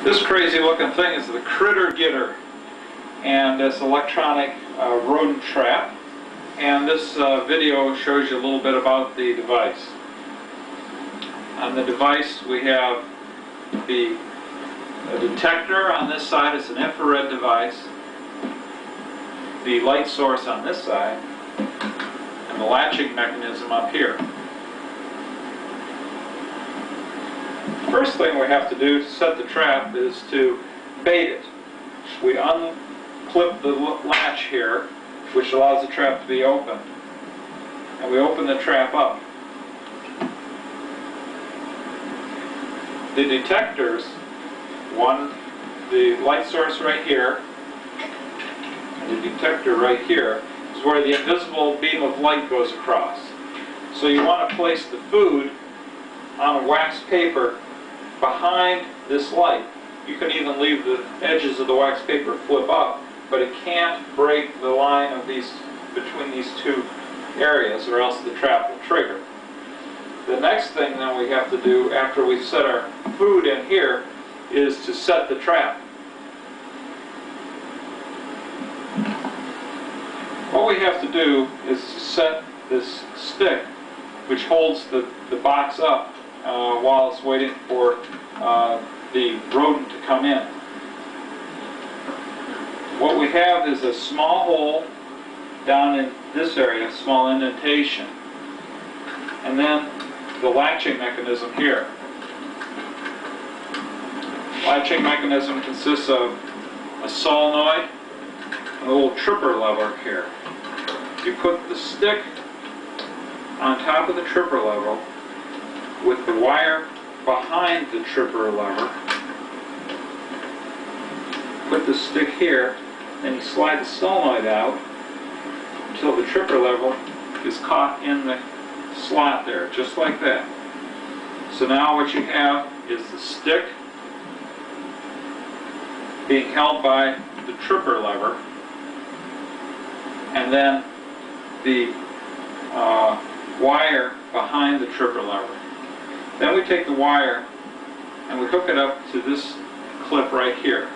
This crazy looking thing is the Critter Gitter, and it's electronic rodent trap. And this video shows you a little bit about the device. On the device we have a detector on this side. It's an infrared device. The light source on this side, and the latching mechanism up here. First thing we have to do to set the trap is to bait it. We unclip the latch here, which allows the trap to be opened, and we open the trap up. The detectors, the light source right here, and the detector right here, is where the invisible beam of light goes across. So you want to place the food on a wax paper behind this light. You can even leave the edges of the wax paper flip up, but it can't break the line of between these two areas, or else the trap will trigger. The next thing then we have to do after we set our food in here is to set the trap. What we have to do is to set this stick, which holds the box up while it's waiting for the rodent to come in. What we have is a small hole down in this area, small indentation, and then the latching mechanism here. Latching mechanism consists of a solenoid and a little tripper lever here. You put the stick on top of the tripper lever with the wire behind the tripper lever. Put the stick here, and you slide the solenoid out until the tripper lever is caught in the slot there, just like that. So now what you have is the stick being held by the tripper lever, and then the wire behind the tripper lever. Then we take the wire and we hook it up to this clip right here.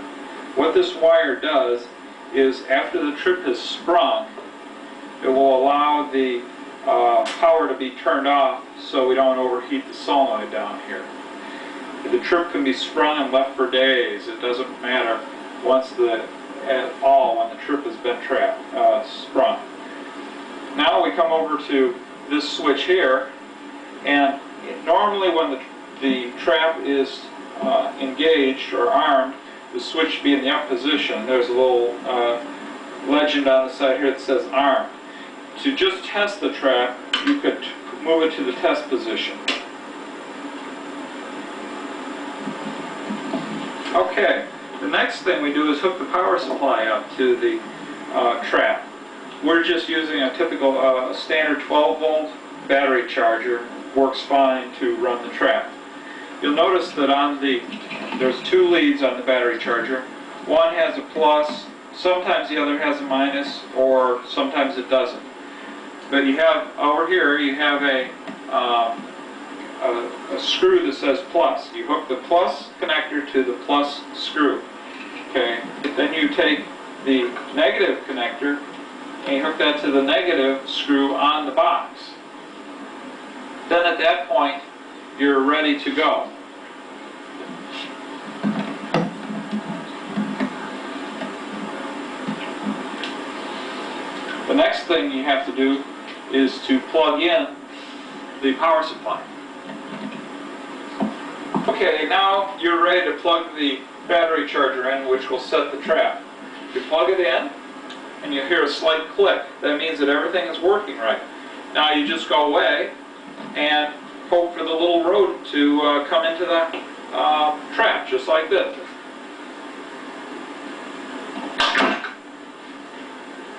What this wire does is, after the trip has sprung, it will allow the power to be turned off so we don't overheat the solenoid down here. The trip can be sprung and left for days. It doesn't matter at all when the trip has been sprung. Now we come over to this switch here, and normally when the trap is engaged or armed, the switch should be in the up position. There's a little legend on the side here that says armed. To just test the trap, you could move it to the test position. Okay, the next thing we do is hook the power supply up to the trap. We're just using a typical standard 12-volt battery charger. Works fine to run the trap. You'll notice that there's two leads on the battery charger. One has a plus, sometimes the other has a minus, or sometimes it doesn't. But you have, over here, you have a screw that says plus. You hook the plus connector to the plus screw. Okay. Then you take the negative connector and you hook that to the negative screw on the box. Then at that point, you're ready to go. The next thing you have to do is to plug in the power supply. Okay, now you're ready to plug the battery charger in, which will set the trap. You plug it in, and you hear a slight click. That means that everything is working right. Now you just go away and hope for the little rodent to come into the trap, just like this.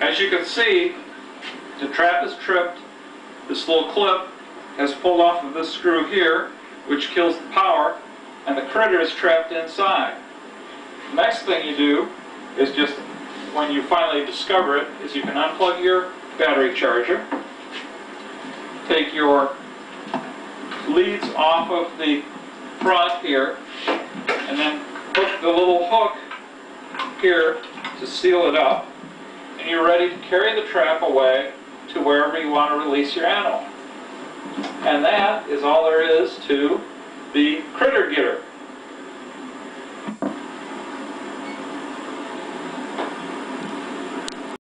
As you can see, the trap is tripped. This little clip has pulled off of this screw here, which kills the power, and the critter is trapped inside. The next thing you do is, just when you finally discover it, is you can unplug your battery charger, take your leads off of the front here, and then hook the little hook here to seal it up, and you're ready to carry the trap away to wherever you want to release your animal. And that is all there is to the Critter Gitter.